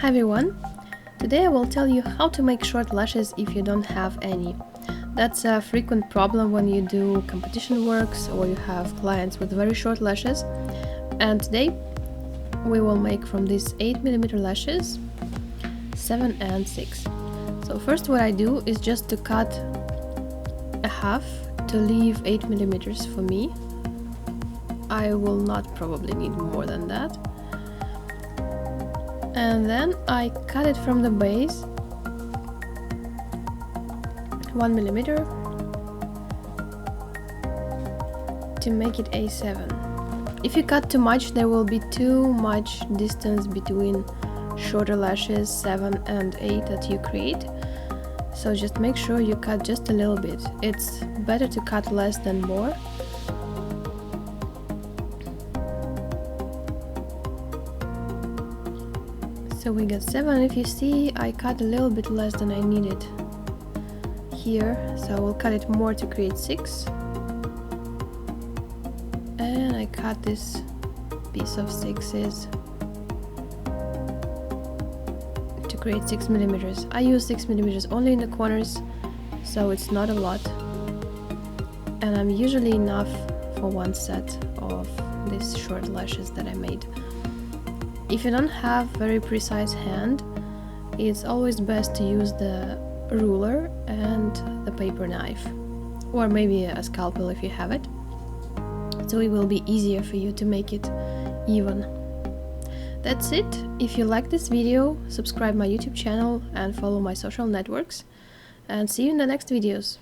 Hi everyone! Today I will tell you how to make short lashes if you don't have any. That's a frequent problem when you do competition works or you have clients with very short lashes. And today we will make from these 8mm lashes 7 and 6. So first what I do is just to cut a half to leave 8mm for me. I will not probably need more than that. And then I cut it from the base 1mm to make it A7. If you cut too much, there will be too much distance between shorter lashes 7 and 8 that you create. So just make sure you cut just a little bit. It's better to cut less than more. So we got 7. If you see, I cut a little bit less than I needed here, so I will cut it more to create 6. And I cut this piece of 6s to create 6mm. I use 6mm only in the corners, so it's not a lot. And I'm usually enough for one set of these short lashes that I made. If you don't have very precise hand, it's always best to use the ruler and the paper knife, or maybe a scalpel if you have it, so it will be easier for you to make it even. That's it. If you like this video, subscribe my YouTube channel and follow my social networks, and see you in the next videos.